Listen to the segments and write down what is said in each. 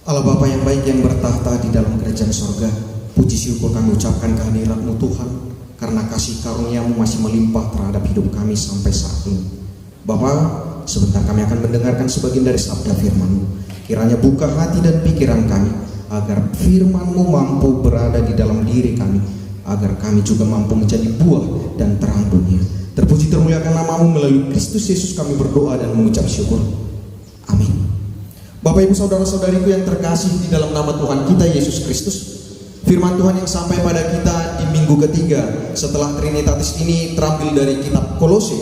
Allah Bapa yang baik yang bertahta di dalam kerajaan sorga, puji syukur kami ucapkan kehadirat-Mu Tuhan, karena kasih karunia-Mu masih melimpah terhadap hidup kami sampai saat ini. Bapa, sebentar kami akan mendengarkan sebagian dari sabda firman-Mu. Kiranya buka hati dan pikiran kami, agar firman-Mu mampu berada di dalam diri kami, agar kami juga mampu menjadi buah dan terang dunia. Terpuji termuliakan nama-Mu, melalui Kristus Yesus kami berdoa dan mengucap syukur. Amin. Bapak Ibu saudara-saudariku yang terkasih di dalam nama Tuhan kita Yesus Kristus, firman Tuhan yang sampai pada kita di minggu ketiga setelah Trinitatis ini terambil dari kitab Kolose,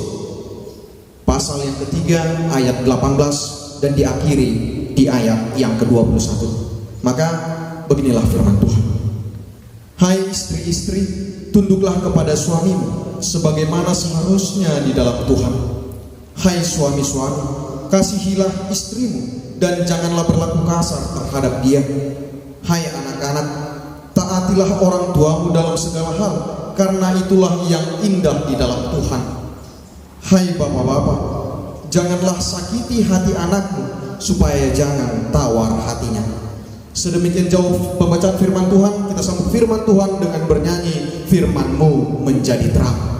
pasal yang ketiga ayat 18 dan diakhiri di ayat yang ke-21. Maka beginilah firman Tuhan. Hai istri-istri, tunduklah kepada suamimu sebagaimana seharusnya di dalam Tuhan. Hai suami-suami, kasihilah istrimu dan janganlah berlaku kasar terhadap dia. Hai anak-anak, taatilah orang tuamu dalam segala hal, karena itulah yang indah di dalam Tuhan. Hai bapak-bapak, janganlah sakiti hati anakmu, supaya jangan tawar hatinya. Sedemikian jauh pembacaan firman Tuhan. Kita sambut firman Tuhan dengan bernyanyi, firman-Mu menjadi terang.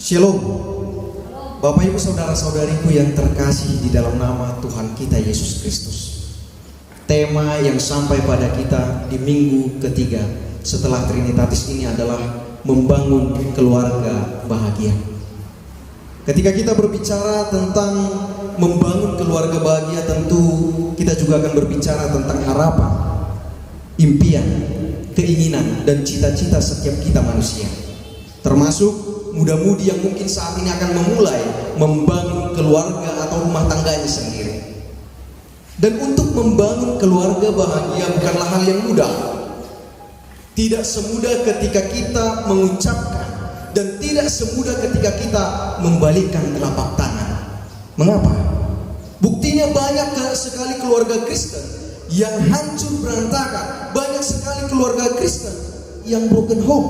Shalom. Bapak Ibu saudara-saudariku yang terkasih di dalam nama Tuhan kita Yesus Kristus. Tema yang sampai pada kita di minggu ketiga setelah Trinitatis ini adalah membangun keluarga bahagia. Ketika kita berbicara tentang membangun keluarga bahagia, tentu kita juga akan berbicara tentang harapan, impian, keinginan, dan cita-cita setiap kita manusia. Termasuk muda-mudi yang mungkin saat ini akan memulai membangun keluarga atau rumah tangganya sendiri. Dan untuk membangun keluarga bahagia bukanlah hal yang mudah. Tidak semudah ketika kita mengucapkan, dan tidak semudah ketika kita membalikkan telapak tangan. Mengapa? Buktinya banyak sekali keluarga Kristen yang hancur berantakan. Banyak sekali keluarga Kristen yang broken home.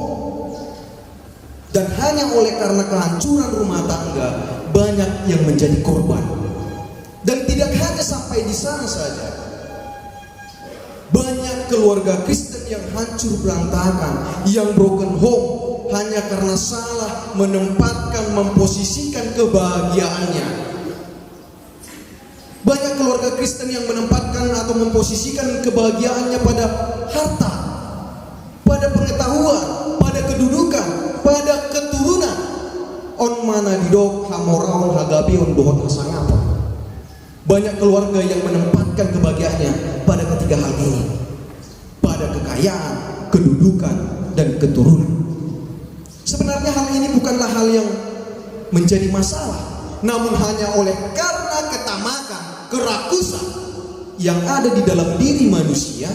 Dan hanya oleh karena kehancuran rumah tangga, banyak yang menjadi korban. Dan tidak hanya sampai di sana saja. Banyak keluarga Kristen yang hancur berantakan, yang broken home, hanya karena salah menempatkan, memposisikan kebahagiaannya. Banyak keluarga Kristen yang menempatkan atau memposisikan kebahagiaannya pada harta, pada pengetahuan, pada kedudukan, pada keturunan. On mana didok hamoraon hagabion dohot hasangapa. Banyak keluarga yang menempatkan kebahagiaannya pada ketiga hal ini, pada kekayaan, kedudukan, dan keturunan. Sebenarnya hal ini bukanlah hal yang menjadi masalah, namun hanya oleh karena ketamakan, kerakusan yang ada di dalam diri manusia,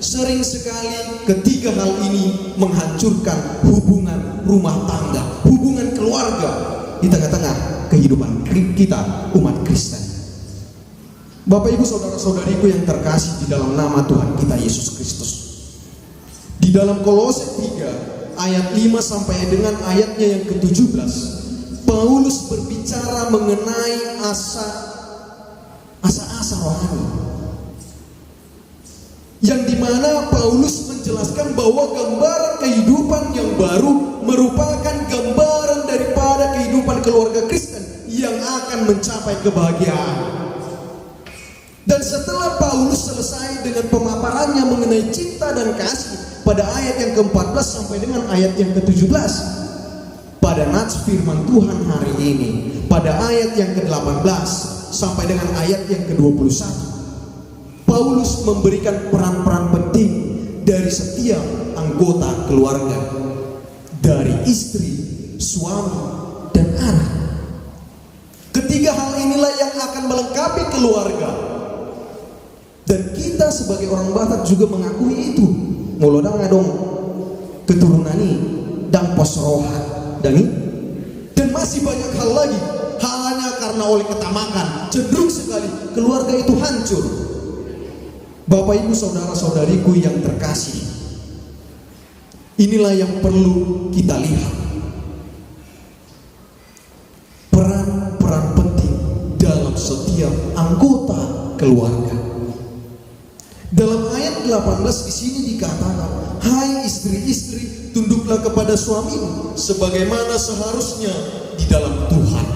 sering sekali ketiga hal ini menghancurkan hubungan rumah tangga, hubungan keluarga di tengah-tengah kehidupan kita umat Kristen. Bapak Ibu saudara-saudariku yang terkasih di dalam nama Tuhan kita Yesus Kristus, Di dalam Kolose 3 ayat 5 sampai dengan ayatnya yang ke-17, Paulus berbicara mengenai asa-asa rohani, yang dimana Paulus menjelaskan bahwa gambaran kehidupan yang baru merupakan gambaran daripada kehidupan keluarga Kristen yang akan mencapai kebahagiaan. Dan setelah Paulus selesai dengan pemaparannya mengenai cinta dan kasih pada ayat yang ke-14 sampai dengan ayat yang ke-17, pada nats firman Tuhan hari ini pada ayat yang ke-18 sampai dengan ayat yang ke-21, Paulus memberikan peran-peran penting dari setiap anggota keluarga, dari istri, suami, dan anak. Ketiga hal inilah yang akan melengkapi keluarga. Dan kita sebagai orang Batak juga mengakui itu. Mulodang ngadong keturunan ini dan posrohan dan masih banyak hal lagi. Hanya karena oleh ketamakan cenderung sekali keluarga itu hancur. Bapak ibu saudara-saudariku yang terkasih, inilah yang perlu kita lihat, peran-peran penting dalam setiap anggota keluarga. Dalam ayat 18 di sini dikatakan, hai istri-istri, tunduklah kepada suamimu sebagaimana seharusnya di dalam Tuhan.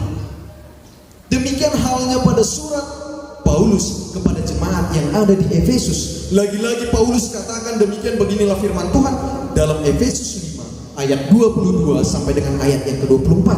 Demikian halnya pada surat Paulus kepada jemaat yang ada di Efesus. Lagi-lagi Paulus katakan demikian, beginilah firman Tuhan dalam Efesus 5 ayat 22 sampai dengan ayat yang ke-24.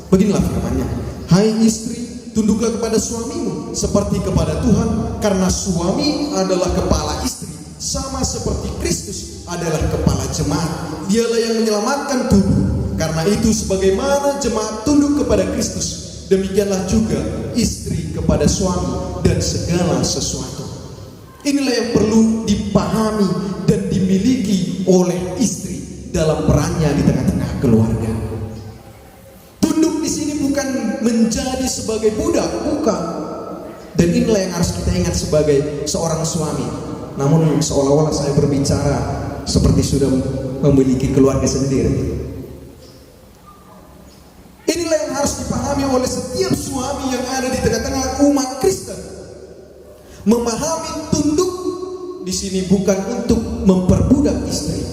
Beginilah firman-Nya, hai istri, tunduklah kepada suamimu seperti kepada Tuhan, karena suami adalah kepala istri, sama seperti Kristus adalah kepala jemaat. Dialah yang menyelamatkan tubuh. Karena itu sebagaimana jemaat tunduk kepada Kristus, demikianlah juga istri kepada suami dan segala sesuatu. Inilah yang perlu dipahami dan dimiliki oleh istri dalam perannya di tengah-tengah keluarga. Tunduk di sini bukan menjadi sebagai budak, bukan. Dan inilah yang harus kita ingat sebagai seorang suami. Namun seolah-olah saya berbicara seperti sudah memiliki keluarga sendiri. Inilah yang harus dipahami oleh setiap suami yang ada di tengah-tengah umat Kristen. Memahami tunduk di sini bukan untuk memperbudak istri,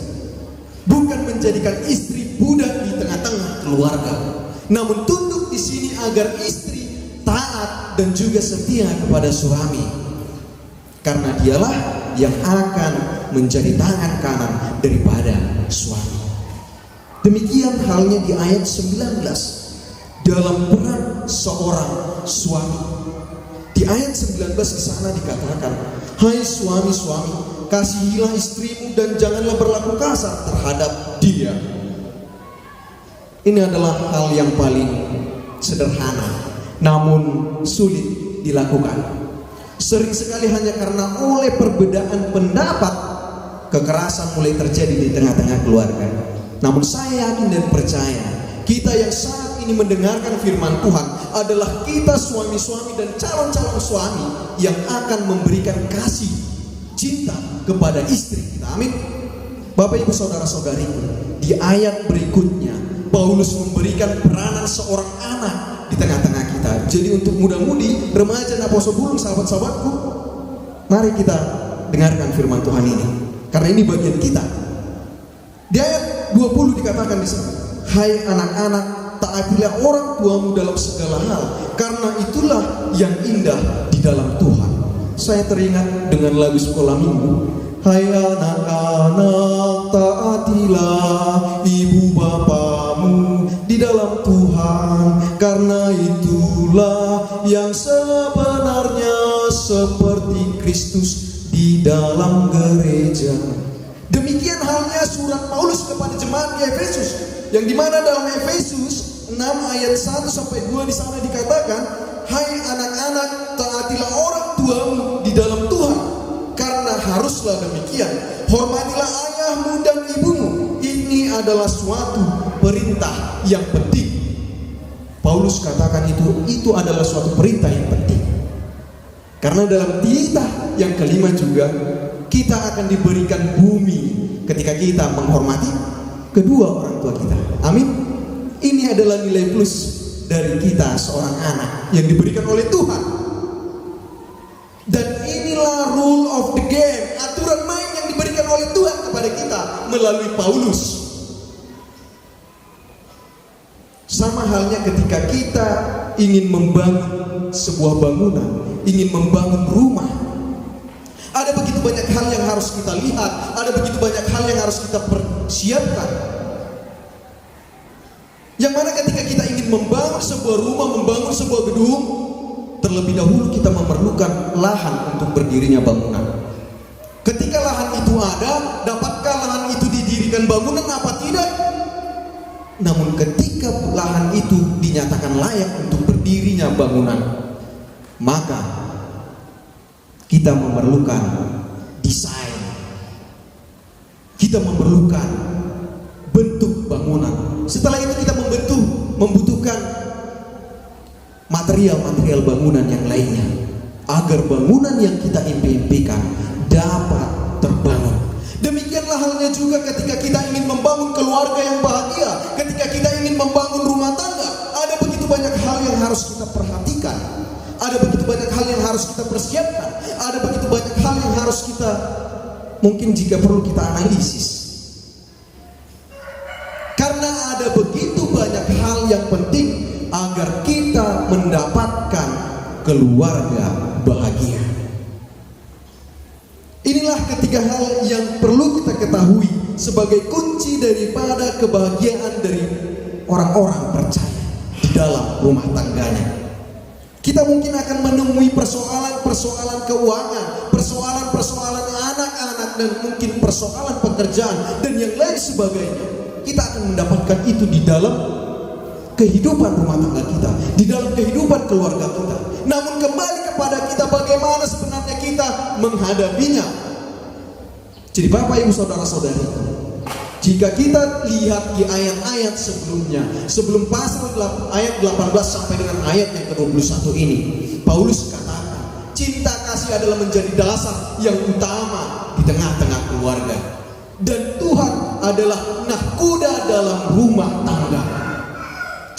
bukan menjadikan istri budak di tengah-tengah keluarga. Namun tunduk di sini agar istri taat dan juga setia kepada suami, karena dialah yang akan menjadi tangan kanan daripada suami. Demikian halnya di ayat 19 dalam peran seorang suami. Di ayat 19 di sana dikatakan, hai suami-suami, kasihilah istrimu dan janganlah berlaku kasar terhadap dia. Ini adalah hal yang paling sederhana, namun sulit dilakukan. Sering sekali hanya karena oleh perbedaan pendapat, kekerasan mulai terjadi di tengah-tengah keluarga. Namun saya yakin dan percaya, kita yang saat ini mendengarkan firman Tuhan adalah kita suami-suami dan calon-calon suami yang akan memberikan kasih, cinta kepada istri kita. Amin. Bapak ibu saudara-saudariku, di ayat berikutnya Paulus memberikan peranan seorang anak di tengah-tengah kita. Jadi untuk muda-mudi, remaja, apostol bulung, sahabat-sahabatku, mari kita dengarkan firman Tuhan ini, karena ini bagian kita. Di ayat 20 dikatakan di sana, hai anak-anak, taatilah orang tuamu dalam segala hal, karena itulah yang indah di dalam Tuhan. Saya teringat dengan lagu sekolah minggu, hai anak-anak, taatilah ibu bapamu di dalam Tuhan, karena itulah yang sebenarnya seperti Kristus di dalam gereja. Demikian halnya surat Paulus kepada jemaat di Efesus, yang dimana dalam Efesus 6 ayat 1 sampai 2 di sana dikatakan, hai anak-anak, taatilah orang tuamu di dalam Tuhan, karena haruslah demikian. Hormatilah ayahmu dan ibumu. Ini adalah suatu perintah yang penting. Paulus katakan itu adalah suatu perintah yang penting. Karena dalam titah yang kelima juga, kita akan diberikan bumi ketika kita menghormati kedua orang tua kita. Amin. Ini adalah nilai plus dari kita seorang anak yang diberikan oleh Tuhan. Dan inilah rule of the game, aturan main yang diberikan oleh Tuhan kepada kita melalui Paulus. Sama halnya ketika kita ingin membangun sebuah bangunan, ingin membangun rumah. Ada begitu banyak hal yang harus kita lihat, ada begitu banyak hal yang harus kita persiapkan. Yang mana ketika kita ingin membangun sebuah rumah, membangun sebuah gedung, terlebih dahulu kita memerlukan lahan untuk berdirinya bangunan. Ketika lahan itu ada, dapatkah lahan itu didirikan bangunan apa tidak? Namun ketika lahan itu dinyatakan layak untuk berdirinya bangunan, maka kita memerlukan desain, kita memerlukan bentuk bangunan. Setelah itu kita membutuhkan material-material bangunan yang lainnya, agar bangunan yang kita impi-impikan dapat terbangun. Demikianlah halnya juga ketika kita ingin membangun keluarga yang bahagia, ketika kita ingin membangun rumah tangga. Ada begitu banyak hal yang harus kita perhatikan, ada begitu banyak hal yang harus kita persiapkan, ada begitu banyak hal yang harus kita, mungkin jika perlu kita analisis. Karena ada begitu banyak hal yang penting agar kita mendapatkan keluarga bahagia. Inilah ketiga hal yang perlu kita ketahui sebagai kunci daripada kebahagiaan dari orang-orang percaya di dalam rumah tangganya. Kita mungkin akan menemui persoalan-persoalan keuangan, persoalan-persoalan anak-anak, dan mungkin persoalan pekerjaan dan yang lain sebagainya. Kita akan mendapatkan itu di dalam kehidupan rumah tangga kita, di dalam kehidupan keluarga kita. Namun kembali kepada kita, bagaimana sebenarnya kita menghadapinya. Jadi Bapak Ibu Saudara-saudari, jika kita lihat di ayat-ayat sebelumnya, sebelum pasal ayat 18 sampai dengan ayat yang ke-21 ini, Paulus katakan, cinta kasih adalah menjadi dasar yang utama di tengah-tengah keluarga. Dan Tuhan adalah nahkoda dalam rumah tangga.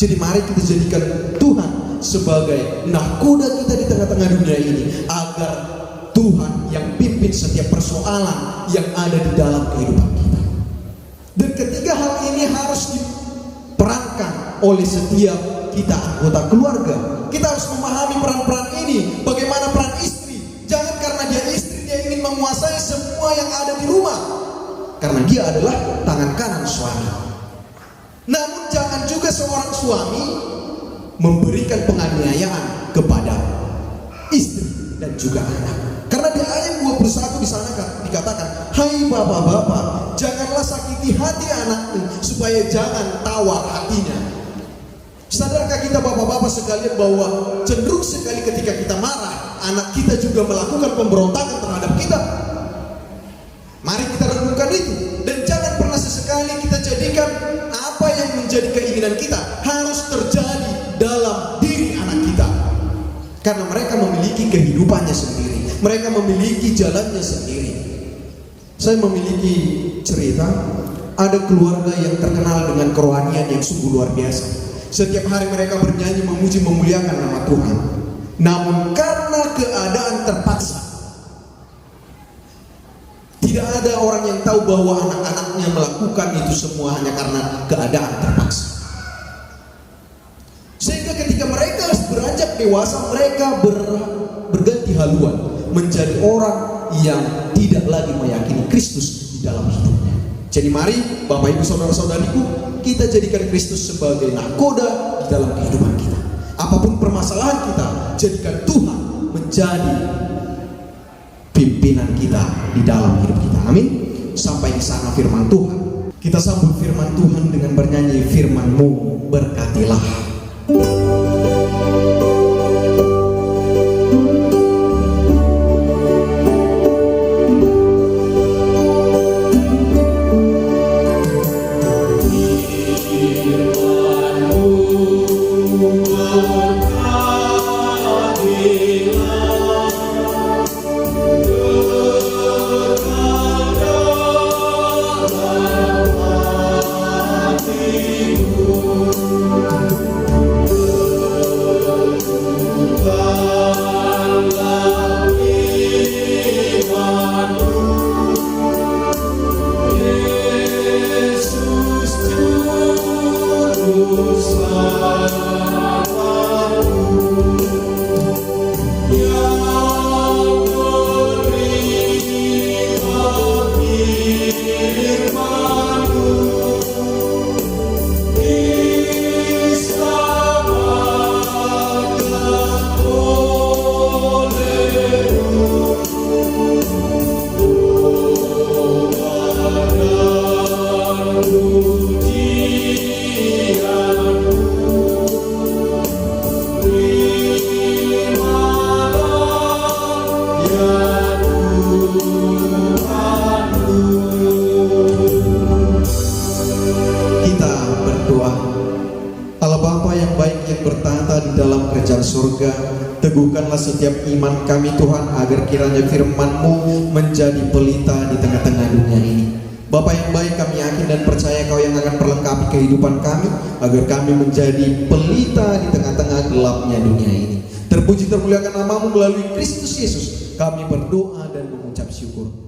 Jadi mari kita jadikan Tuhan sebagai nahkoda kita di tengah-tengah dunia ini, agar Tuhan yang pimpin setiap persoalan yang ada di dalam kehidupan kita. Dan ketiga hal ini harus diperankan oleh setiap kita anggota keluarga. Kita harus memahami peran-peran ini. Bagaimana peran istri? Jangan karena dia istri dia ingin menguasai semua yang ada di rumah, karena dia adalah tangan kanan suami. Namun jangan juga seorang suami memberikan penganiayaan kepada istri dan juga anak. Karena di ayat 21 di sana dikatakan, hai bapak-bapak, janganlah sakiti hati anakmu supaya jangan tawar hatinya. Sadarkah kita bapak-bapak sekalian bahwa cenderung sekali ketika kita marah, anak kita juga melakukan pemberontakan terhadap kita? Mari kita renungkan itu. Dan jangan pernah sesekali kita jadikan apa yang menjadi keinginan kita harus terjadi dalam diri anak kita. Karena mereka memiliki kehidupannya sendiri, mereka memiliki jalannya sendiri. Saya memiliki cerita, ada keluarga yang terkenal dengan kerohanian yang sungguh luar biasa. Setiap hari mereka bernyanyi, memuji, memuliakan nama Tuhan. Namun karena keadaan terpaksa, tidak ada orang yang tahu bahwa anak-anaknya melakukan itu semua hanya karena keadaan terpaksa. Sehingga ketika mereka beranjak dewasa, mereka berganti haluan menjadi orang yang tidak lagi meyakini Kristus di dalam hidupnya. Jadi mari Bapak Ibu Saudara-saudariku, kita jadikan Kristus sebagai nahkoda di dalam kehidupan kita. Apapun permasalahan kita, jadikan Tuhan menjadi pimpinan kita di dalam hidup kita. Amin. Sampai di sana firman Tuhan. Kita sambut firman Tuhan dengan bernyanyi, firman-Mu berkatilah. yang bertahta di dalam kerajaan surga, teguhkanlah setiap iman kami Tuhan, agar kiranya firman-Mu menjadi pelita di tengah-tengah dunia ini. Bapa yang baik, kami yakin dan percaya Kau yang akan perlengkapi kehidupan kami, agar kami menjadi pelita di tengah-tengah gelapnya dunia ini. Terpuji termuliakan nama-Mu melalui Kristus Yesus. Kami berdoa dan mengucap syukur.